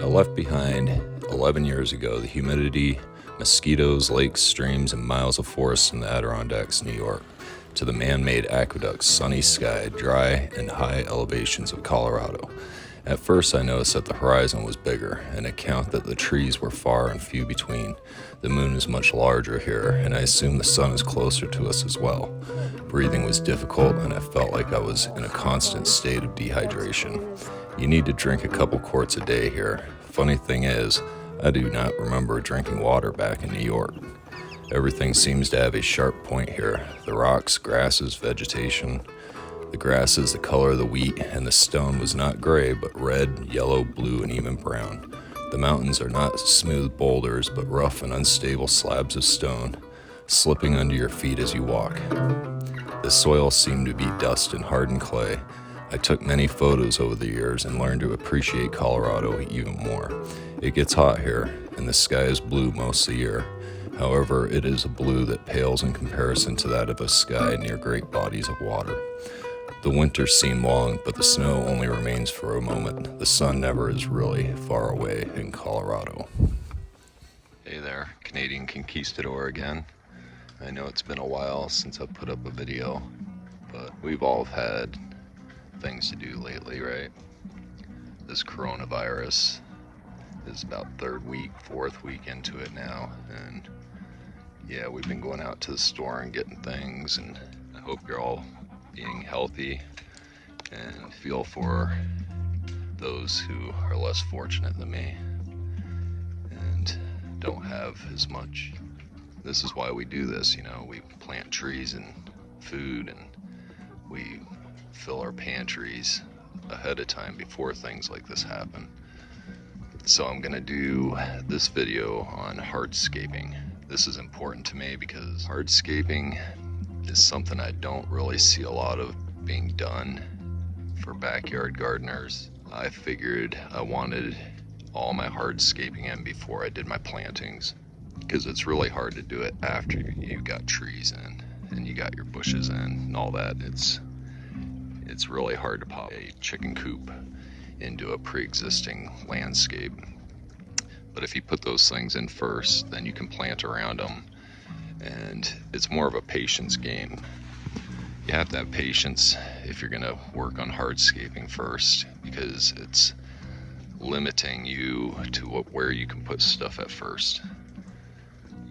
I left behind 11 years ago the humidity, mosquitoes, lakes, streams, and miles of forest in the Adirondacks, New York, to the man-made aqueducts, sunny sky, dry, and high elevations of Colorado. At first I noticed that the horizon was bigger, an account that the trees were far and few between. The moon is much larger here, and I assume the sun is closer to us as well. Breathing was difficult, and I felt like I was in a constant state of dehydration. You need to drink a couple quarts a day here. Funny thing is, I do not remember drinking water back in New York. Everything seems to have a sharp point here. The rocks, grasses, vegetation. The grass is the color of the wheat, and the stone was not gray, but red, yellow, blue, and even brown. The mountains are not smooth boulders, but rough and unstable slabs of stone, slipping under your feet as you walk. The soil seemed to be dust and hardened clay. I took many photos over the years and learned to appreciate Colorado even more. It gets hot here, and the sky is blue most of the year. However, it is a blue that pales in comparison to that of a sky near great bodies of water. The winters seem long, but the snow only remains for a moment. The sun never is really far away in Colorado. Hey there, Canadian Conquistador again. I know it's been a while since I put up a video, but we've all had things to do lately, right? This coronavirus is about fourth week into it now, and yeah, we've been going out to the store and getting things, and I hope you're all being healthy, and feel for those who are less fortunate than me and don't have as much. This is why we do this, you know, we plant trees and food, and we fill our pantries ahead of time before things like this happen. So I'm gonna do this video on hardscaping. This is important to me because hardscaping is something I don't really see a lot of being done for backyard gardeners. I figured I wanted all my hardscaping in before I did my plantings, because it's really hard to do it after you've got trees in and you got your bushes in and all that. It's really hard to pop a chicken coop into a pre-existing landscape. But if you put those things in first, then you can plant around them, and it's more of a patience game. You have to have patience if you're gonna work on hardscaping first, because it's limiting you to where you can put stuff at first.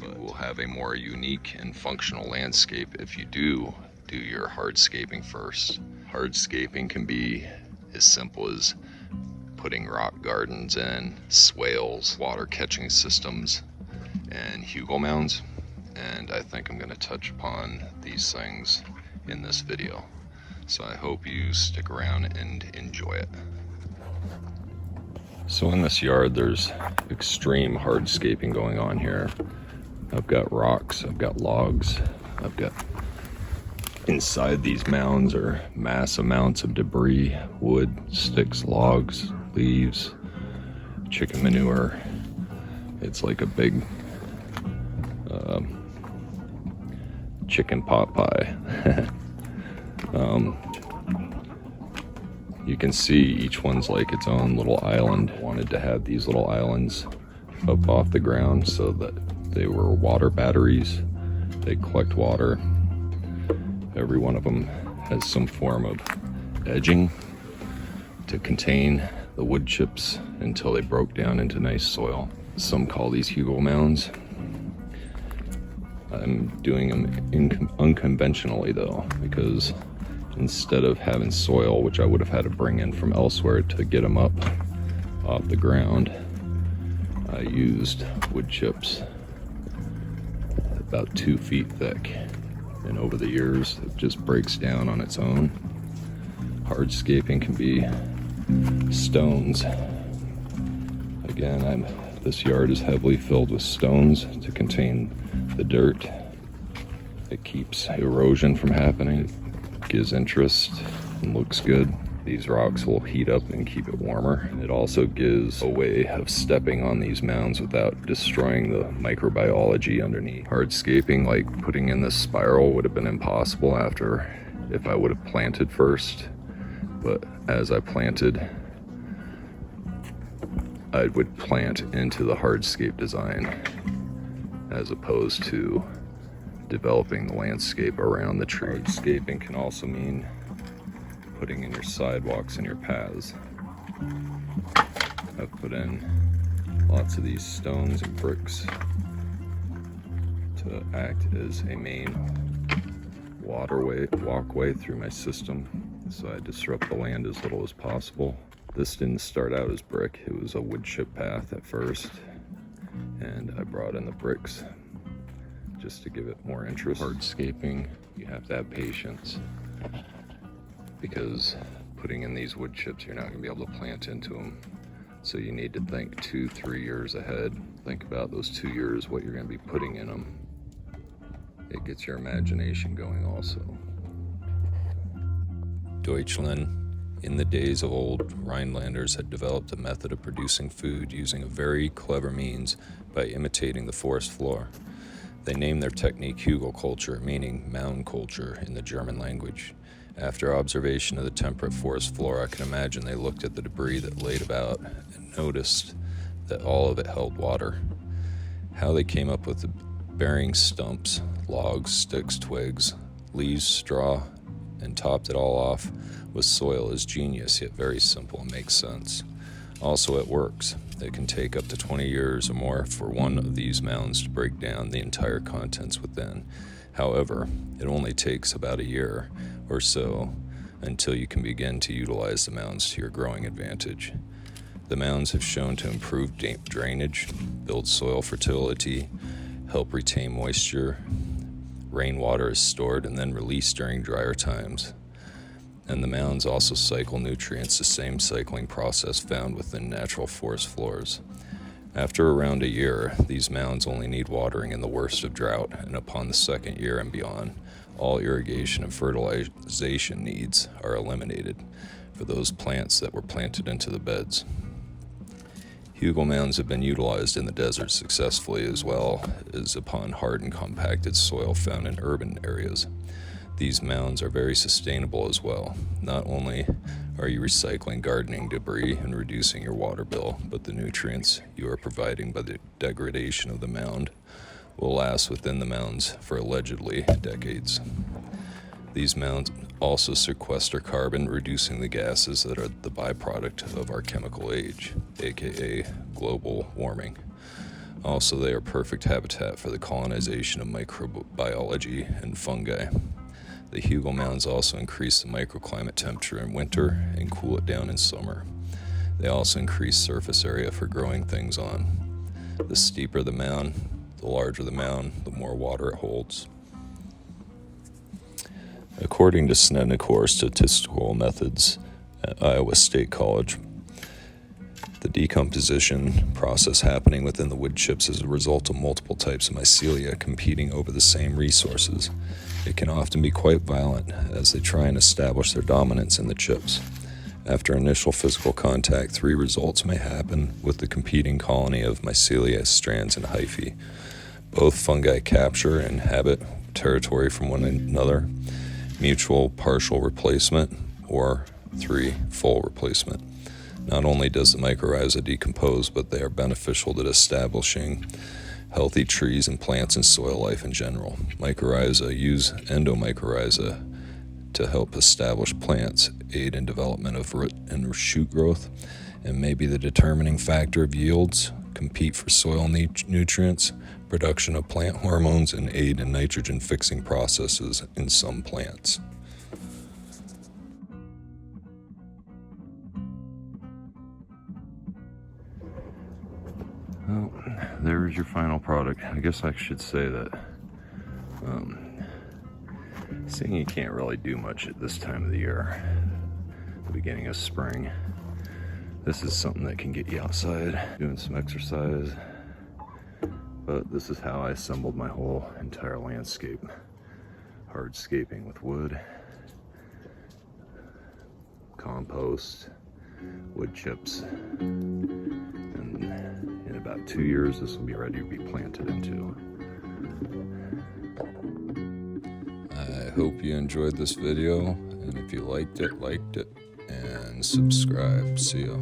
You will have a more unique and functional landscape if you do your hardscaping first. Hardscaping can be as simple as putting rock gardens in, swales, water catching systems, and Hugo Mounds. And I think I'm going to touch upon these things in this video. So I hope you stick around and enjoy it. So in this yard, there's extreme hardscaping going on here. I've got rocks, I've got logs, I've got inside these mounds are mass amounts of debris, wood, sticks, logs, leaves, chicken manure. It's like a big chicken pot pie. You can see each one's like its own little island. Wanted to have these little islands up off the ground so that they were water batteries. They collect water. Every one of them has some form of edging to contain the wood chips until they broke down into nice soil. Some call these Hugo Mounds. I'm doing them unconventionally though, because instead of having soil, which I would have had to bring in from elsewhere to get them up off the ground, I used wood chips about 2 feet thick. And over the years, it just breaks down on its own. Hardscaping can be stones. Again, this yard is heavily filled with stones to contain the dirt. It keeps erosion from happening. It gives interest and looks good. These rocks will heat up and keep it warmer. It also gives a way of stepping on these mounds without destroying the microbiology underneath. Hardscaping, like putting in this spiral, would have been impossible if I would have planted first. But as I planted, I would plant into the hardscape design as opposed to developing the landscape around the tree. Hardscaping can also mean putting in your sidewalks and your paths. I've put in lots of these stones and bricks to act as a main walkway through my system, so I disrupt the land as little as possible. This didn't start out as brick, it was a wood chip path at first, and I brought in the bricks just to give it more interest. Hardscaping, you have to have patience, because putting in these wood chips, you're not going to be able to plant into them. So you need to think 2-3 years ahead. Think about those 2 years, what you're going to be putting in them. It gets your imagination going also. Deutschland, in the days of old, Rhinelanders had developed a method of producing food using a very clever means by imitating the forest floor. They named their technique Hugelkultur, meaning mound culture in the German language. After observation of the temperate forest floor, I can imagine they looked at the debris that laid about and noticed that all of it held water. How they came up with the bearing stumps, logs, sticks, twigs, leaves, straw, and topped it all off with soil is genius, yet very simple and makes sense. Also, it works. It can take up to 20 years or more for one of these mounds to break down the entire contents within. However, it only takes about a year or so until you can begin to utilize the mounds to your growing advantage. The mounds have shown to improve drainage, build soil fertility, help retain moisture. Rainwater is stored and then released during drier times. And the mounds also cycle nutrients, the same cycling process found within natural forest floors. After around a year, these mounds only need watering in the worst of drought, and upon the second year and beyond, all irrigation and fertilization needs are eliminated for those plants that were planted into the beds. Hugo Mounds have been utilized in the desert successfully, as well as upon hard and compacted soil found in urban areas. These mounds are very sustainable as well. Not only are you recycling gardening debris and reducing your water bill, but the nutrients you are providing by the degradation of the mound will last within the mounds for allegedly decades. These mounds also sequester carbon, reducing the gases that are the byproduct of our chemical age, aka global warming. Also, they are perfect habitat for the colonization of microbiology and fungi. The Hugo Mounds also increase the microclimate temperature in winter and cool it down in summer. They also increase surface area for growing things on. The steeper the mound, the larger the mound, the more water it holds. According to Snednicor statistical methods at Iowa State College, the decomposition process happening within the wood chips is a result of multiple types of mycelia competing over the same resources. It can often be quite violent as they try and establish their dominance in the chips. After initial physical contact, 3 results may happen with the competing colony of mycelia, strands, and hyphae. Both fungi capture and inhabit territory from one another, mutual partial replacement, or 3, full replacement. Not only does the mycorrhiza decompose, but they are beneficial to establishing healthy trees and plants and soil life in general. Mycorrhiza use endomycorrhiza to help establish plants, aid in development of root and shoot growth, and may be the determining factor of yields, compete for soil nutrients, production of plant hormones, and aid in nitrogen-fixing processes in some plants. Well, there's your final product. I guess I should say that seeing you can't really do much at this time of the year, the beginning of spring, this is something that can get you outside doing some exercise. But this is how I assembled my whole entire landscape. Hardscaping with wood, compost, wood chips, and in about 2 years this will be ready to be planted into. I hope you enjoyed this video, and if you liked it, and subscribe. See ya.